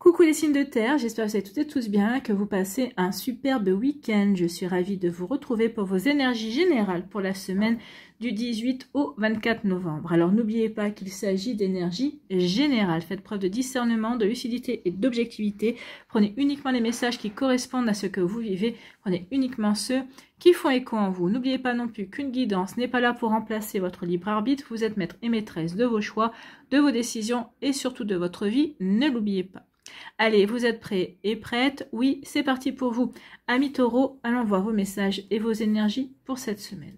Coucou les signes de terre, j'espère que vous allez toutes et tous bien, que vous passez un superbe week-end. Je suis ravie de vous retrouver pour vos énergies générales pour la semaine du 18 au 24 novembre. Alors n'oubliez pas qu'il s'agit d'énergie générale. Faites preuve de discernement, de lucidité et d'objectivité. Prenez uniquement les messages qui correspondent à ce que vous vivez. Prenez uniquement ceux qui font écho en vous. N'oubliez pas non plus qu'une guidance n'est pas là pour remplacer votre libre arbitre. Vous êtes maître et maîtresse de vos choix, de vos décisions et surtout de votre vie. Ne l'oubliez pas. Allez, vous êtes prêts et prêtes? Oui, c'est parti pour vous. Amis taureaux, allons voir vos messages et vos énergies pour cette semaine.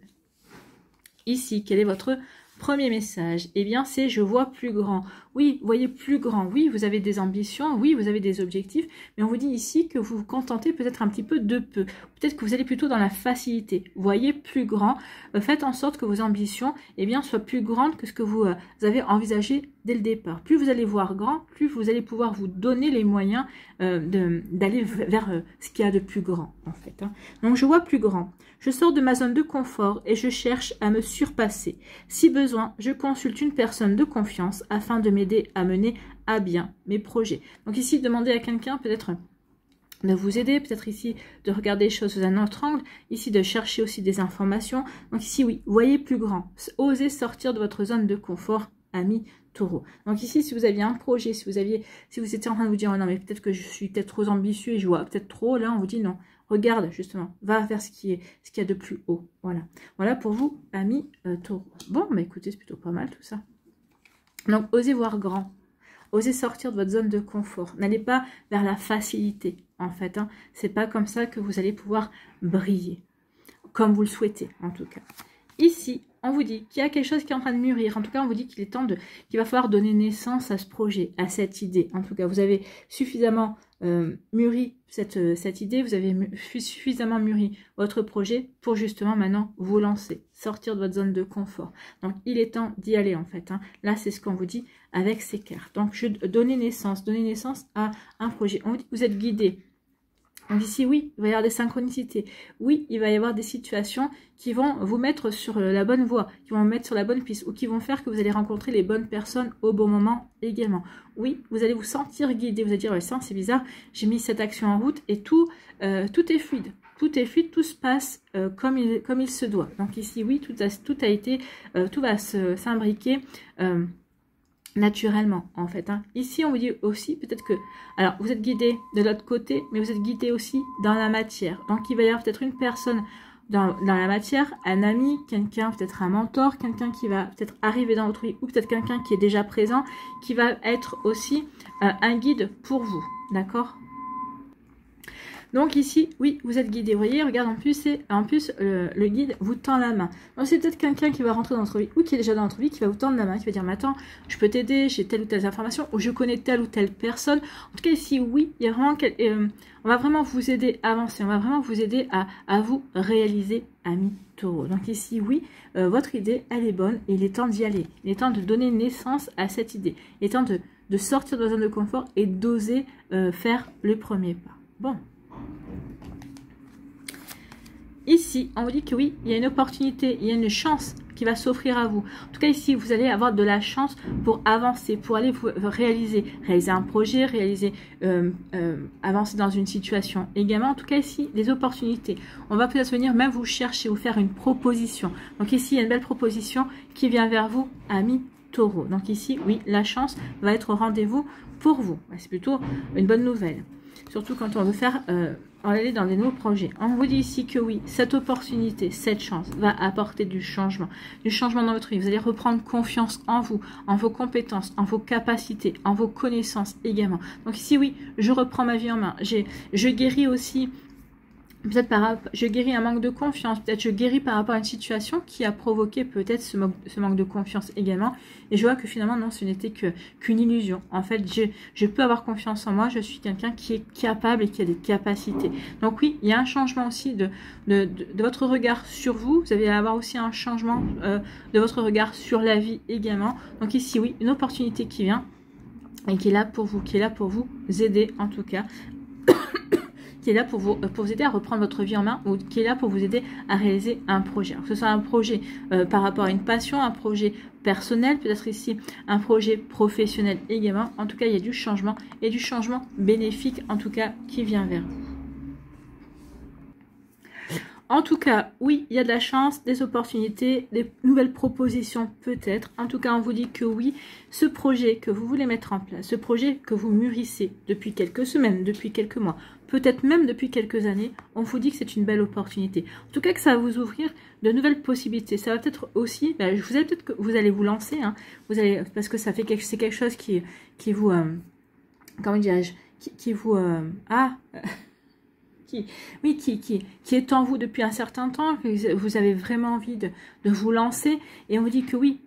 Ici, quel est votre premier message? Eh bien, c'est « je vois plus grand ». Oui, vous voyez plus grand. Oui, vous avez des ambitions. Oui, vous avez des objectifs. Mais on vous dit ici que vous vous contentez peut-être un petit peu de peu. Peut-être que vous allez plutôt dans la facilité. Voyez plus grand. Faites en sorte que vos ambitions soient plus grandes que ce que vous avez envisagé dès le départ. Plus vous allez voir grand, plus vous allez pouvoir vous donner les moyens d'aller vers ce qu'il y a de plus grand, en fait. Donc, je vois plus grand. Je sors de ma zone de confort et je cherche à me surpasser. Si besoin, je consulte une personne de confiance afin de m'aider à mener à bien mes projets. Donc ici, demandez à quelqu'un peut-être de vous aider, peut-être ici de regarder les choses sous un autre angle, ici de chercher aussi des informations. Donc ici, oui, voyez plus grand. Osez sortir de votre zone de confort, amis taureaux. Donc ici, si vous aviez un projet, si vous étiez en train de vous dire, oh non, mais peut-être que je suis peut-être trop ambitieux et je vois peut-être trop, là, on vous dit non. Regarde, justement, va vers ce qu'il y a de plus haut. Voilà. Voilà pour vous, amis taureaux. Bon, bah écoutez, c'est plutôt pas mal tout ça. Donc, osez voir grand. Osez sortir de votre zone de confort. N'allez pas vers la facilité, en fait. C'est pas comme ça que vous allez pouvoir briller. Comme vous le souhaitez, en tout cas. Ici, on vous dit qu'il y a quelque chose qui est en train de mûrir. En tout cas, on vous dit qu'il est temps qu'il va falloir donner naissance à ce projet, à cette idée. En tout cas, vous avez suffisamment mûri cette idée, vous avez suffisamment mûri votre projet pour justement maintenant vous lancer, sortir de votre zone de confort. Donc, il est temps d'y aller en fait. Là, c'est ce qu'on vous dit avec ces cartes. Donc, donner naissance à un projet. On vous dit que vous êtes guidé. Donc ici, oui, il va y avoir des synchronicités. Oui, il va y avoir des situations qui vont vous mettre sur la bonne voie, qui vont vous mettre sur la bonne piste, ou qui vont faire que vous allez rencontrer les bonnes personnes au bon moment également. Oui, vous allez vous sentir guidé, vous allez dire, ouais, ça c'est bizarre, j'ai mis cette action en route et tout est fluide. Tout est fluide, tout se passe comme il se doit. Donc ici, oui, tout va s'imbriquer naturellement en fait. Ici on vous dit aussi peut-être que, alors vous êtes guidé de l'autre côté, mais vous êtes guidé aussi dans la matière. Donc il va y avoir peut-être une personne dans la matière, un ami, quelqu'un, peut-être un mentor, quelqu'un qui va peut-être arriver dans votre vie, ou peut-être quelqu'un qui est déjà présent, qui va être aussi un guide pour vous, d'accord? Donc ici, oui, vous êtes guidé. Vous voyez, regarde, en plus, le guide vous tend la main. Donc c'est peut-être quelqu'un qui va rentrer dans votre vie, ou qui est déjà dans votre vie, qui va vous tendre la main, qui va dire, mais attends, je peux t'aider, j'ai telle ou telle information, ou je connais telle ou telle personne. En tout cas, ici, oui, il y a vraiment on va vraiment vous aider à avancer, on va vraiment vous aider à vous réaliser, amis taureaux. Donc ici, oui, votre idée, elle est bonne, et il est temps d'y aller. Il est temps de donner naissance à cette idée. Il est temps de sortir de la zone de confort et d'oser faire le premier pas. Bon. Ici, on vous dit que oui, il y a une opportunité, il y a une chance qui va s'offrir à vous. En tout cas, ici, vous allez avoir de la chance pour avancer, pour aller vous réaliser un projet, avancer dans une situation également. En tout cas, ici, des opportunités. On va peut-être venir même vous chercher, vous faire une proposition. Donc ici, il y a une belle proposition qui vient vers vous, amis taureaux. Donc ici, oui, la chance va être au rendez-vous pour vous. C'est plutôt une bonne nouvelle. Surtout quand on veut aller dans des nouveaux projets. On vous dit ici que oui, cette opportunité, cette chance va apporter du changement dans votre vie. Vous allez reprendre confiance en vous, en vos compétences, en vos capacités, en vos connaissances également. Donc ici, oui, je reprends ma vie en main. Je guéris aussi, peut-être je guéris un manque de confiance, peut-être je guéris par rapport à une situation qui a provoqué peut-être ce manque de confiance également. Et je vois que finalement, non, ce n'était qu'une illusion. En fait, je peux avoir confiance en moi, je suis quelqu'un qui est capable et qui a des capacités. Donc oui, il y a un changement aussi de votre regard sur vous. Vous allez avoir aussi un changement de votre regard sur la vie également. Donc ici, oui, une opportunité qui vient et qui est là pour vous, aider en tout cas. qui est là pour vous aider à reprendre votre vie en main ou qui est là pour vous aider à réaliser un projet. Alors, que ce soit un projet par rapport à une passion, un projet personnel, peut-être ici un projet professionnel également. En tout cas, il y a du changement et du changement bénéfique en tout cas qui vient vers vous. En tout cas, oui, il y a de la chance, des opportunités, des nouvelles propositions peut-être. En tout cas, on vous dit que oui, ce projet que vous voulez mettre en place, ce projet que vous mûrissez depuis quelques semaines, depuis quelques mois, peut-être même depuis quelques années, on vous dit que c'est une belle opportunité. En tout cas, que ça va vous ouvrir de nouvelles possibilités. Ça va peut-être aussi, peut-être que vous allez vous lancer, hein, parce que c'est quelque chose qui vous, comment dirais-je, qui vous, qui est en vous depuis un certain temps, que vous avez vraiment envie de vous lancer, et on vous dit que oui,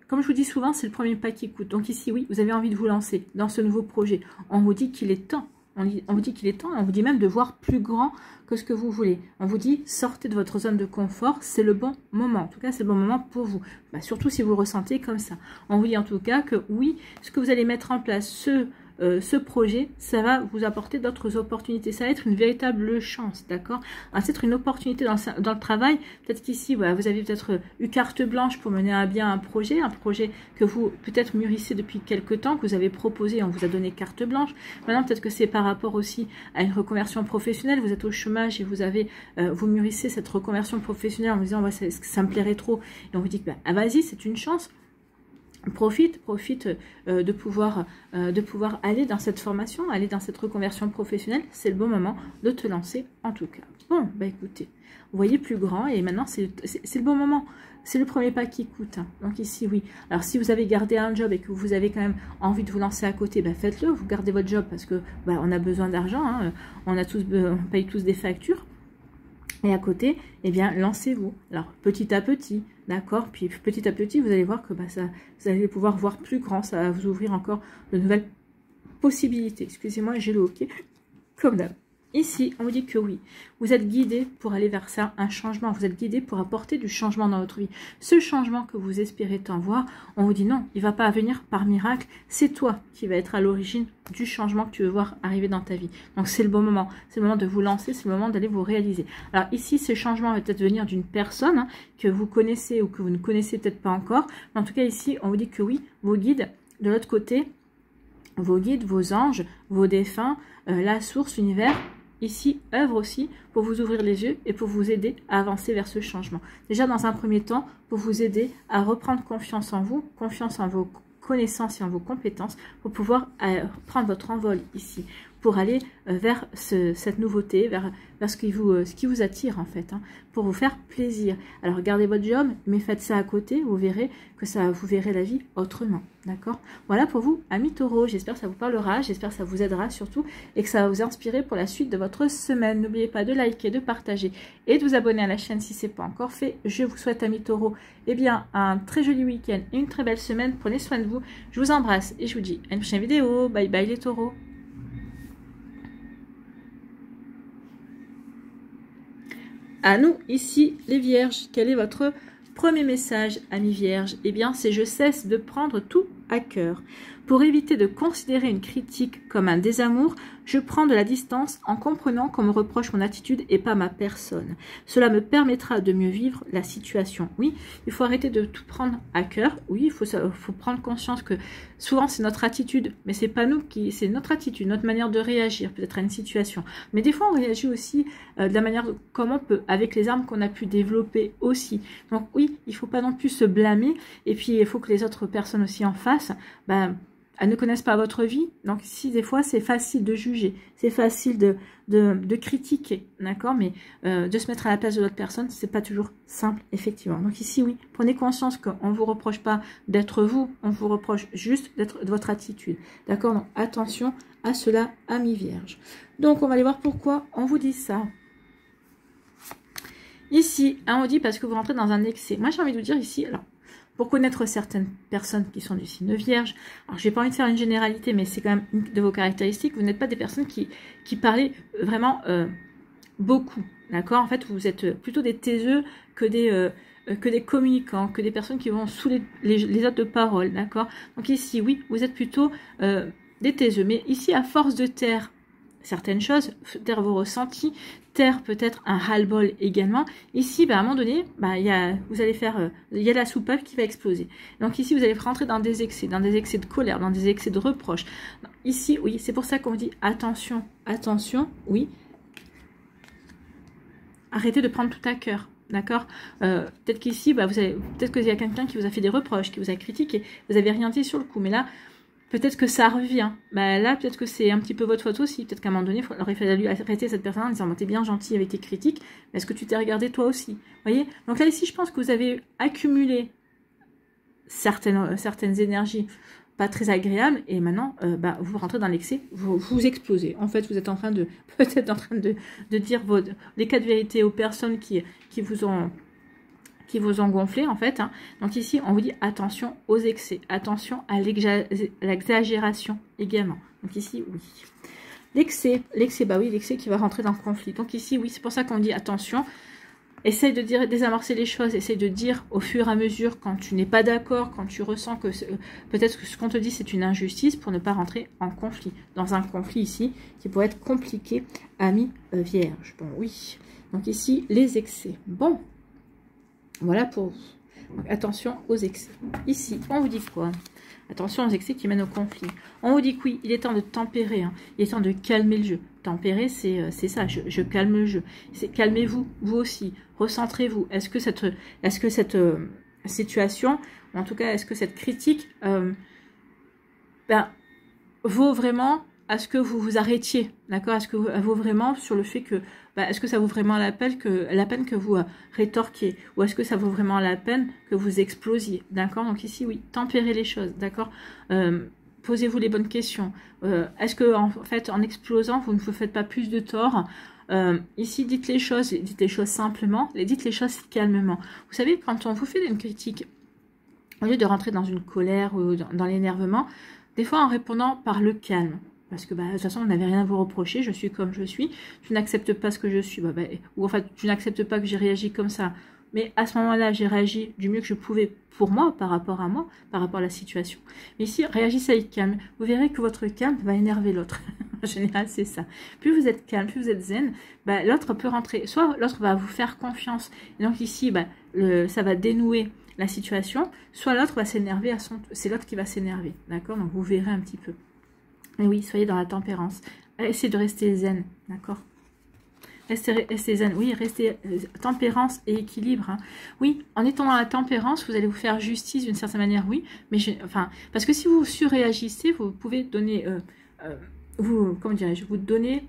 comme je vous dis souvent, c'est le premier pas qui coûte. Donc ici, oui, vous avez envie de vous lancer dans ce nouveau projet. On vous dit qu'il est temps. On vous dit qu'il est temps, on vous dit même de voir plus grand que ce que vous voulez. On vous dit, sortez de votre zone de confort, c'est le bon moment. En tout cas, c'est le bon moment pour vous. Surtout si vous le ressentez comme ça. On vous dit en tout cas que oui, ce que vous allez mettre en place, ce projet, ça va vous apporter d'autres opportunités. Ça va être une véritable chance, d'accord? C'est être une opportunité dans le travail. Peut-être qu'ici, voilà, vous avez peut-être eu carte blanche pour mener à bien un projet que vous peut-être mûrissez depuis quelques temps, que vous avez proposé, on vous a donné carte blanche. Maintenant, peut-être que c'est par rapport aussi à une reconversion professionnelle. Vous êtes au chômage et vous mûrissez cette reconversion professionnelle en vous disant, ouais, ça me plairait trop. Et on vous dit que vas-y, c'est une chance. Profite de pouvoir aller dans cette formation, aller dans cette reconversion professionnelle. C'est le bon moment de te lancer en tout cas. Bon, écoutez, vous voyez plus grand et maintenant c'est le bon moment. C'est le premier pas qui coûte. Hein. Donc ici, oui. Alors si vous avez gardé un job et que vous avez quand même envie de vous lancer à côté, faites-le. Vous gardez votre job parce que on a besoin d'argent. Hein. On paye tous des factures. Et à côté, eh bien, lancez-vous. Alors, petit à petit, d'accord? Puis, petit à petit, vous allez voir que vous allez pouvoir voir plus grand. Ça va vous ouvrir encore de nouvelles possibilités. Excusez-moi, j'ai le hoquet comme d'hab. Ici, on vous dit que oui, vous êtes guidé pour aller vers ça, un changement. Vous êtes guidé pour apporter du changement dans votre vie. Ce changement que vous espérez tant voir, on vous dit non, il ne va pas venir par miracle. C'est toi qui va être à l'origine du changement que tu veux voir arriver dans ta vie. Donc, c'est le bon moment. C'est le moment de vous lancer, c'est le moment d'aller vous réaliser. Alors ici, ce changement va peut-être venir d'une personne que vous connaissez ou que vous ne connaissez peut-être pas encore. Mais en tout cas, ici, on vous dit que oui, vos guides, de l'autre côté, vos guides, vos anges, vos défunts, la source, l'univers, ici, œuvre aussi pour vous ouvrir les yeux et pour vous aider à avancer vers ce changement. Déjà, dans un premier temps, pour vous aider à reprendre confiance en vous, confiance en vos connaissances et en vos compétences, pour pouvoir prendre votre envol ici, pour aller vers cette nouveauté, vers ce qui vous attire en fait, hein, pour vous faire plaisir. Alors gardez votre job, mais faites ça à côté, vous verrez que vous verrez la vie autrement, d'accord? Voilà pour vous, amis taureaux, j'espère que ça vous parlera, j'espère que ça vous aidera surtout, et que ça va vous inspirer pour la suite de votre semaine. N'oubliez pas de liker, de partager, et de vous abonner à la chaîne si ce n'est pas encore fait. Je vous souhaite, amis taureaux, eh bien, un très joli week-end et une très belle semaine. Prenez soin de vous, je vous embrasse, et je vous dis à une prochaine vidéo. Bye bye les taureaux. À nous, ici, les vierges, quel est votre premier message, amis vierges? Eh bien, c'est « Je cesse de prendre tout à cœur. Pour éviter de considérer une critique comme un désamour, je prends de la distance en comprenant qu'on me reproche mon attitude et pas ma personne. Cela me permettra de mieux vivre la situation. » Oui, il faut arrêter de tout prendre à cœur. Oui, il faut prendre conscience que souvent c'est notre attitude, mais c'est pas nous c'est notre attitude, notre manière de réagir peut-être à une situation. Mais des fois on réagit aussi de la manière comme on peut, avec les armes qu'on a pu développer aussi. Donc oui, il faut pas non plus se blâmer, et puis il faut que les autres personnes aussi en face, elles ne connaissent pas votre vie, donc si des fois c'est facile de juger, c'est facile de critiquer, d'accord, mais de se mettre à la place de l'autre personne, c'est pas toujours simple, effectivement. Donc ici, oui, prenez conscience qu'on ne vous reproche pas d'être vous, on vous reproche juste d'être de votre attitude, d'accord. Donc attention à cela, amis vierges. Donc on va aller voir pourquoi on vous dit ça. Ici, on dit parce que vous rentrez dans un excès. Moi j'ai envie de vous dire ici, alors, pour connaître certaines personnes qui sont du signe vierge, alors j'ai pas envie de faire une généralité, mais c'est quand même une de vos caractéristiques, vous n'êtes pas des personnes qui parlent vraiment beaucoup, d'accord. En fait, vous êtes plutôt des taiseux que des communicants, que des personnes qui vont sous les autres de parole, d'accord. Donc ici, oui, vous êtes plutôt des taiseux, mais ici, à force de taire certaines choses, taire vos ressentis, taire peut-être un ras-le-bol également. Ici, à un moment donné, vous allez faire, il y a la soupape qui va exploser. Donc ici, vous allez rentrer dans des excès de colère, dans des excès de reproches. Ici, oui, c'est pour ça qu'on dit attention, attention, oui. Arrêtez de prendre tout à cœur. D'accord, peut-être qu'ici, peut-être qu'il y a quelqu'un qui vous a fait des reproches, qui vous a critiqué, vous avez rien dit sur le coup, mais là, peut-être que ça revient. Là, peut-être que c'est un petit peu votre faute aussi. Peut-être qu'à un moment donné, il aurait fallu arrêter cette personne en disant, t'es bien gentil avec tes critiques, mais est-ce que tu t'es regardé toi aussi? Vous voyez? Donc là, ici, je pense que vous avez accumulé certaines énergies pas très agréables, et maintenant, vous rentrez dans l'excès, vous explosez. En fait, vous êtes en train de, peut-être en train de dire les cas de vérité aux personnes qui vous ont gonflé, en fait. Hein. Donc ici, on vous dit attention aux excès, attention à l'exagération également. Donc ici, oui. L'excès, oui, l'excès qui va rentrer dans le conflit. Donc ici, oui, c'est pour ça qu'on dit attention. Essaye de désamorcer les choses, essaye de dire au fur et à mesure quand tu n'es pas d'accord, quand tu ressens que peut-être que ce qu'on te dit c'est une injustice, pour ne pas rentrer en conflit. Dans un conflit ici qui pourrait être compliqué, ami vierge. Bon, oui. Donc ici, les excès. Bon, voilà pour vous. Donc, attention aux excès. Ici, on vous dit quoi? Attention aux excès qui mènent au conflit. On vous dit que oui, il est temps de tempérer. Hein. Il est temps de calmer le jeu. Tempérer, c'est ça. Je calme le jeu. Calmez-vous, vous aussi. Recentrez-vous. Est-ce que cette situation, ou en tout cas, est-ce que cette critique vaut vraiment à ce que vous vous arrêtiez, d'accord? Est-ce que vaut vraiment sur le fait que, est-ce que ça vaut vraiment la peine que vous rétorquiez, ou est-ce que ça vaut vraiment la peine que vous explosiez, d'accord? Donc ici, oui, tempérez les choses, d'accord? Posez-vous les bonnes questions. Est-ce que en fait, en explosant, vous ne vous faites pas plus de tort? Ici, dites les choses simplement, dites les choses calmement. Vous savez, quand on vous fait une critique, au lieu de rentrer dans une colère ou dans l'énervement, des fois en répondant par le calme. Parce que de toute façon, on n'avait rien à vous reprocher, je suis comme je suis, tu n'acceptes pas ce que je suis, ou en fait, tu n'acceptes pas que j'ai réagi comme ça. Mais à ce moment-là, j'ai réagi du mieux que je pouvais pour moi, par rapport à la situation. Mais ici, réagissez avec calme. Vous verrez que votre calme va énerver l'autre. En général, c'est ça. Plus vous êtes calme, plus vous êtes zen, l'autre peut rentrer. Soit l'autre va vous faire confiance. Et donc ici, ça va dénouer la situation. Soit l'autre va s'énerver c'est l'autre qui va s'énerver. D'accord? Donc vous verrez un petit peu. Mais oui, soyez dans la tempérance. Essayez de rester zen, d'accord? Restez zen, oui, restez tempérance et équilibre. Hein. Oui, en étant dans la tempérance, vous allez vous faire justice d'une certaine manière, oui. Mais parce que si vous surréagissez, vous pouvez donner, vous donner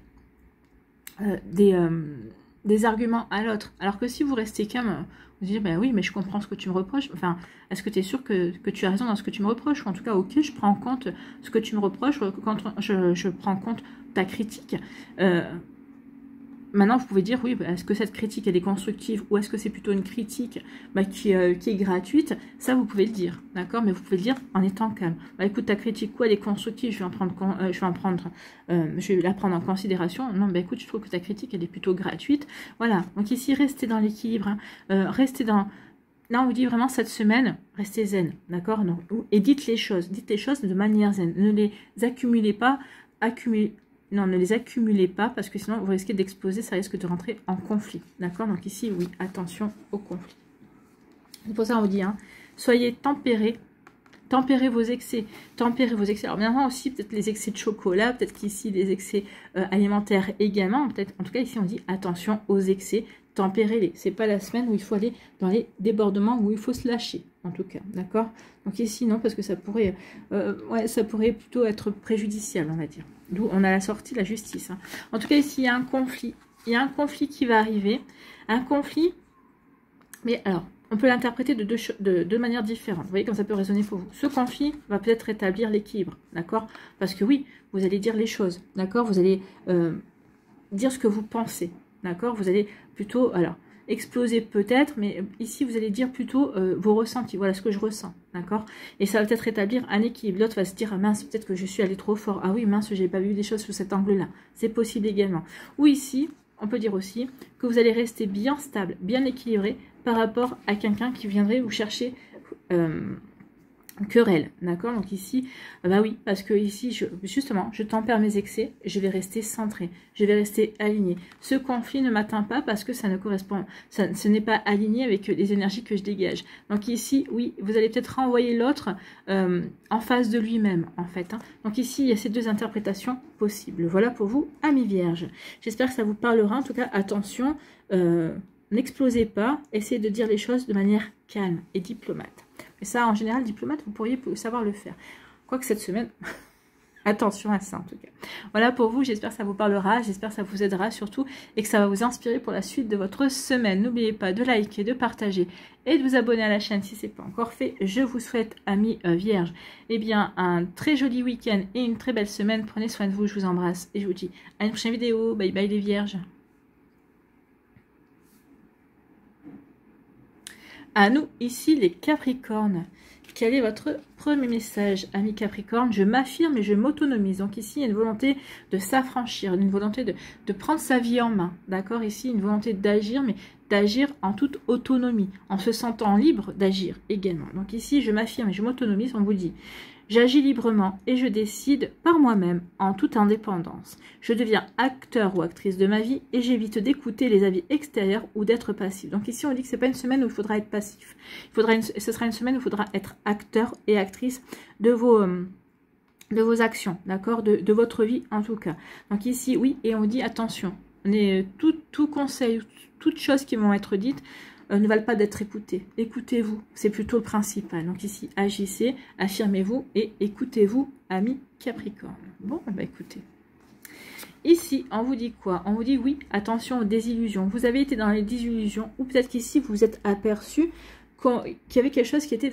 des arguments à l'autre. Alors que si vous restez calme, vous dites, oui, mais je comprends ce que tu me reproches. Enfin, est-ce que tu es sûr que tu as raison dans ce que tu me reproches? Ou en tout cas, ok, je prends en compte ce que tu me reproches, quand je prends en compte ta critique. Maintenant, vous pouvez dire, oui, est-ce que cette critique, elle est constructive, ou est-ce que c'est plutôt une critique qui est gratuite? Ça, vous pouvez le dire, d'accord? Mais vous pouvez le dire en étant calme. Écoute, ta critique, quoi, elle est constructive, je vais la prendre en considération. Non, écoute, je trouve que ta critique, elle est plutôt gratuite. Voilà, donc ici, restez dans l'équilibre, hein. Restez dans... Là, on vous dit vraiment, cette semaine, restez zen, d'accord? Et dites les choses de manière zen. Ne les accumulez pas, Non, ne les accumulez pas, parce que sinon, vous risquez d'exploser, ça risque de rentrer en conflit. D'accord? Donc ici, oui, attention au conflit. C'est pour ça qu'on vous dit, hein, soyez tempérés. Tempérez vos excès. Alors, bien sûr, aussi, peut-être les excès de chocolat, peut-être qu'ici, des excès alimentaires également. Peut-être, en tout cas, ici, on dit attention aux excès. Tempérez-les. C'est pas la semaine où il faut aller dans les débordements, où il faut se lâcher, en tout cas. D'accord? Donc ici, non, parce que ça pourrait plutôt être préjudiciable, on va dire. D'où on a la sortie, la justice. Hein. En tout cas, ici, il y a un conflit. Il y a un conflit qui va arriver. Un conflit, mais alors, on peut l'interpréter de deux manières différentes. Vous voyez comme ça peut résonner pour vous. Ce conflit va peut-être rétablir l'équilibre, d'accord? Parce que oui, vous allez dire les choses, d'accord? Vous allez dire ce que vous pensez, d'accord? Vous allez plutôt, alors, exploser peut-être, mais ici, vous allez dire plutôt vos ressentis. Voilà ce que je ressens, d'accord? Et ça va peut-être rétablir un équilibre. L'autre va se dire, ah mince, peut-être que je suis allé trop fort. Ah oui, mince, j'ai pas vu les choses sous cet angle-là. C'est possible également. Ou ici, on peut dire aussi que vous allez rester bien stable, bien équilibré par rapport à quelqu'un qui viendrait vous chercher querelle, d'accord? Donc ici, bah oui, parce que ici, justement, je tempère mes excès, je vais rester centré, je vais rester aligné. Ce conflit ne m'atteint pas parce que ça ne correspond, ce n'est pas aligné avec les énergies que je dégage. Donc ici, oui, vous allez peut-être renvoyer l'autre en face de lui-même, en fait. Hein. Donc ici, il y a ces deux interprétations possibles. Voilà pour vous, amis vierges. J'espère que ça vous parlera. En tout cas, attention, n'explosez pas, essayez de dire les choses de manière calme et diplomate. Et ça, en général, diplomate, vous pourriez savoir le faire. Quoique cette semaine, attention à ça en tout cas. Voilà pour vous, j'espère que ça vous parlera, j'espère que ça vous aidera surtout et que ça va vous inspirer pour la suite de votre semaine. N'oubliez pas de liker, de partager et de vous abonner à la chaîne si ce n'est pas encore fait. Je vous souhaite, amis vierges, eh bien, un très joli week-end et une très belle semaine. Prenez soin de vous, je vous embrasse et je vous dis à une prochaine vidéo. Bye bye les vierges. À nous, ici, les Capricornes. Quel est votre premier message, amis Capricorne? Je m'affirme et je m'autonomise. Donc ici, il y a une volonté de s'affranchir, une volonté de prendre sa vie en main. D'accord? Ici, une volonté d'agir, mais d'agir en toute autonomie, en se sentant libre d'agir également. Donc ici, je m'affirme et je m'autonomise. On vous dit, j'agis librement et je décide par moi-même en toute indépendance. Je deviens acteur ou actrice de ma vie et j'évite d'écouter les avis extérieurs ou d'être passif. Donc ici, on dit que ce n'est pas une semaine où il faudra être passif. Ce sera une semaine où il faudra être acteur et actrice de vos actions, d'accord, de votre vie en tout cas. Donc ici, oui, et on dit attention, on est tout conseil, toutes choses qui vont être dites, ne valent pas d'être écoutés. Écoutez-vous, c'est plutôt le principal. Donc ici, agissez, affirmez-vous et écoutez-vous, amis Capricorne. Bon, bah écoutez. Ici, on vous dit quoi? On vous dit oui, attention aux désillusions. Vous avez été dans les désillusions ou peut-être qu'ici, vous vous êtes aperçu qu'il y avait quelque chose qui était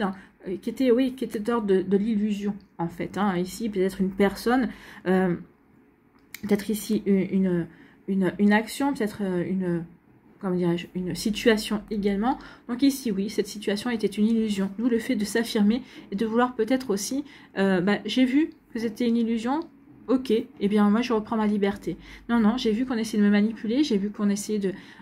qui était d'ordre de l'illusion, en fait. Hein. Ici, peut-être une personne, peut-être ici une action, peut-être comment dirais-je, une situation également. Donc ici, oui, cette situation était une illusion. D'où le fait de s'affirmer et de vouloir peut-être aussi, j'ai vu que c'était une illusion, ok, eh bien moi je reprends ma liberté. Non, non, j'ai vu qu'on essayait de me manipuler, j'ai vu qu'on essayait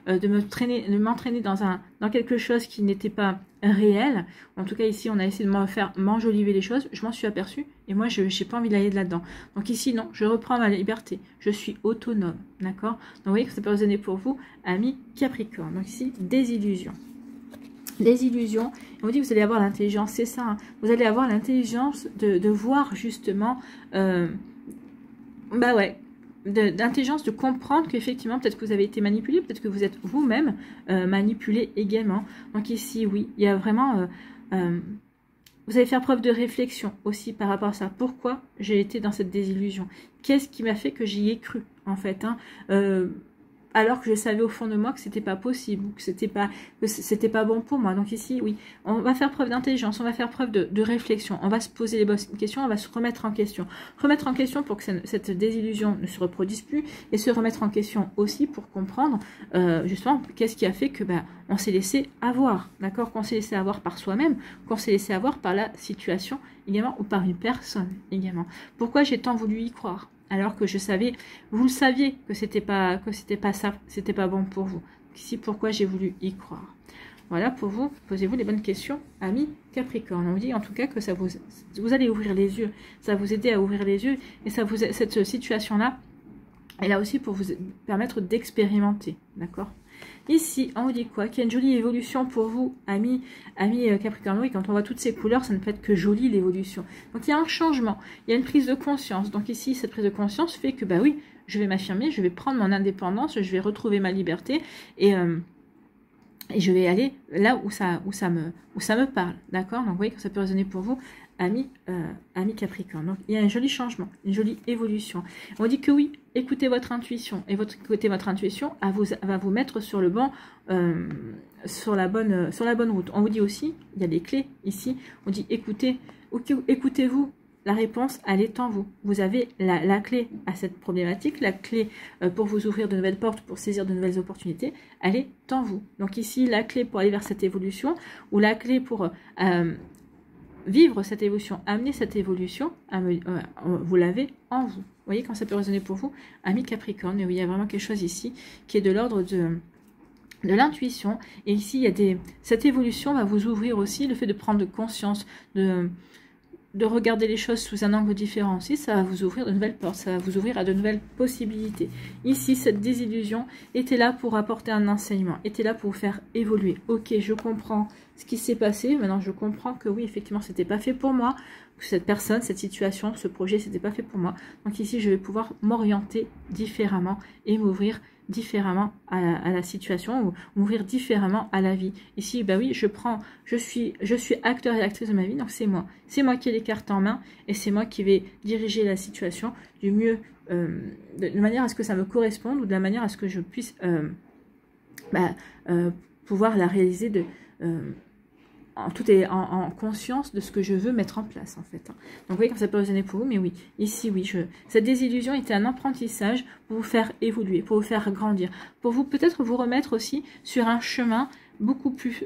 de m'entraîner dans quelque chose qui n'était pas réel. En tout cas ici, on a essayé de me faire m'enjoliver les choses, je m'en suis aperçue et moi je n'ai pas envie d'aller là-dedans. Donc ici, non, je reprends ma liberté, je suis autonome, d'accord? Donc vous voyez que ça peut résonner pour vous, amis Capricorne. Donc ici, des illusions. Des illusions, on vous dit que vous allez avoir l'intelligence, c'est ça, hein. Vous allez avoir l'intelligence de voir justement... bah ouais, d'intelligence, de comprendre qu'effectivement, peut-être que vous avez été manipulé, peut-être que vous êtes vous-même manipulé également. Donc ici, oui, il y a vraiment... vous allez faire preuve de réflexion aussi par rapport à ça. Pourquoi j'ai été dans cette désillusion? Qu'est-ce qui m'a fait que j'y ai cru, en fait, hein, alors que je savais au fond de moi que c'était pas possible, que c'était pas bon pour moi. Donc ici, oui, on va faire preuve d'intelligence, on va faire preuve de réflexion, on va se poser les bonnes questions, on va se remettre en question. Remettre en question pour que cette désillusion ne se reproduise plus et se remettre en question aussi pour comprendre justement qu'est-ce qui a fait que on s'est laissé avoir, d'accord, qu'on s'est laissé avoir par soi-même, qu'on s'est laissé avoir par la situation également ou par une personne également. Pourquoi j'ai tant voulu y croire? Alors que je savais, vous le saviez que c'était pas ça, c'était pas bon pour vous. Ici, pourquoi j'ai voulu y croire? Voilà pour vous, posez-vous les bonnes questions, amis Capricorne. On vous dit en tout cas que vous allez ouvrir les yeux, ça va vous aider à ouvrir les yeux et cette situation-là est là aussi pour vous permettre d'expérimenter, d'accord? Ici, on vous dit quoi? Qu'il y a une jolie évolution pour vous, amis Capricorne. Oui, quand on voit toutes ces couleurs, ça ne peut être que jolie l'évolution. Donc il y a un changement, il y a une prise de conscience. Donc ici, cette prise de conscience fait que, oui, je vais m'affirmer, je vais prendre mon indépendance, je vais retrouver ma liberté et je vais aller là où ça me parle, d'accord? Donc vous voyez que ça peut résonner pour vous, amis Capricorne. Donc il y a un joli changement, une jolie évolution. On dit que oui, écoutez votre intuition et écoutez votre intuition va vous mettre sur le bon, sur la bonne route. On vous dit aussi, il y a des clés ici. On dit écoutez-vous. La réponse, elle est en vous. Vous avez la clé à cette problématique, la clé pour vous ouvrir de nouvelles portes, pour saisir de nouvelles opportunités, elle est en vous. Donc ici, la clé pour aller vers cette évolution, ou la clé pour vivre cette évolution, amener cette évolution, vous l'avez en vous. Vous voyez quand ça peut résonner pour vous, amis Capricorne, et oui, il y a vraiment quelque chose ici qui est de l'ordre de l'intuition. Et ici, cette évolution va vous ouvrir aussi, le fait de prendre conscience, de regarder les choses sous un angle différent aussi, ça va vous ouvrir de nouvelles portes, ça va vous ouvrir à de nouvelles possibilités. Ici, cette désillusion était là pour apporter un enseignement, était là pour vous faire évoluer. Ok, je comprends ce qui s'est passé, maintenant je comprends que oui, effectivement, c'était pas fait pour moi, que cette personne, cette situation, ce projet, c'était pas fait pour moi. Donc ici, je vais pouvoir m'orienter différemment et m'ouvrir différemment à la situation ou m'ouvrir différemment à la vie. Ici, bah oui, je suis acteur et actrice de ma vie, donc c'est moi qui ai les cartes en main et c'est moi qui vais diriger la situation du mieux, de manière à ce que ça me corresponde ou de la manière à ce que je puisse pouvoir la réaliser en conscience de ce que je veux mettre en place, en fait. Donc, vous voyez comme ça peut résonner pour vous, mais oui, ici, oui, cette désillusion était un apprentissage pour vous faire évoluer, pour vous faire grandir, pour vous peut-être vous remettre aussi sur un chemin beaucoup plus...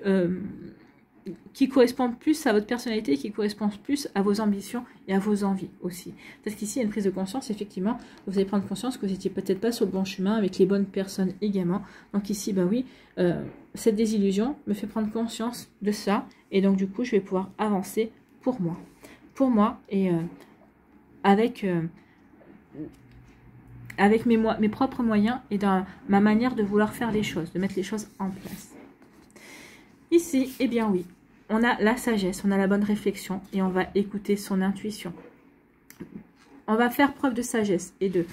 qui correspond plus à votre personnalité, qui correspond plus à vos ambitions et à vos envies aussi. Parce qu'ici, il y a une prise de conscience, effectivement, vous allez prendre conscience que vous n'étiez peut-être pas sur le bon chemin avec les bonnes personnes également. Donc ici, bah oui, cette désillusion me fait prendre conscience de ça, et donc du coup, je vais pouvoir avancer pour moi, et avec mes propres moyens et dans ma manière de vouloir faire les choses, de mettre les choses en place. Ici, eh bien oui, on a la sagesse, on a la bonne réflexion et on va écouter son intuition. On va faire preuve de sagesse et de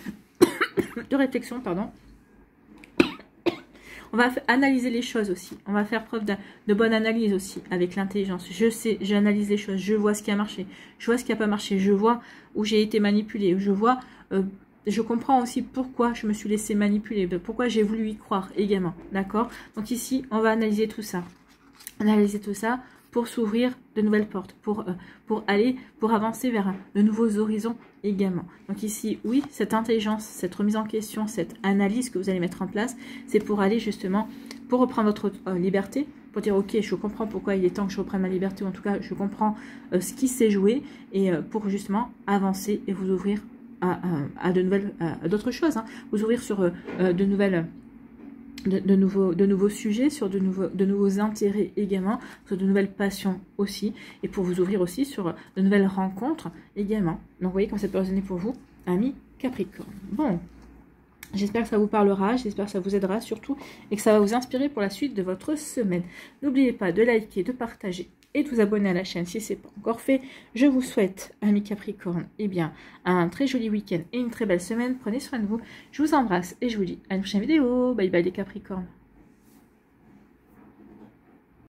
réflexion, pardon. On va analyser les choses aussi. On va faire preuve de bonne analyse aussi avec l'intelligence. Je sais, j'analyse les choses, je vois ce qui a marché, je vois ce qui n'a pas marché, je vois où j'ai été manipulée, je vois... je comprends aussi pourquoi je me suis laissée manipuler, pourquoi j'ai voulu y croire également, d'accord? Donc ici, on va analyser tout ça. Analyser tout ça pour s'ouvrir de nouvelles portes, pour avancer vers de nouveaux horizons également. Donc ici, oui, cette intelligence, cette remise en question, cette analyse que vous allez mettre en place, c'est pour aller justement, pour reprendre votre liberté, pour dire ok, je comprends pourquoi il est temps que je reprenne ma liberté, ou en tout cas, je comprends ce qui s'est joué, et pour justement avancer et vous ouvrir à d'autres choses, hein. Vous ouvrir sur de nouveaux sujets, sur de nouveaux intérêts également, sur de nouvelles passions aussi, et pour vous ouvrir aussi sur de nouvelles rencontres également. Donc vous voyez comme ça peut résonner pour vous, amis Capricorne. Bon, j'espère que ça vous parlera, j'espère que ça vous aidera surtout, et que ça va vous inspirer pour la suite de votre semaine. N'oubliez pas de liker, de partager et de vous abonner à la chaîne si ce n'est pas encore fait. Je vous souhaite, amis Capricorne, eh bien, un très joli week-end et une très belle semaine. Prenez soin de vous. Je vous embrasse et je vous dis à une prochaine vidéo. Bye bye les Capricornes.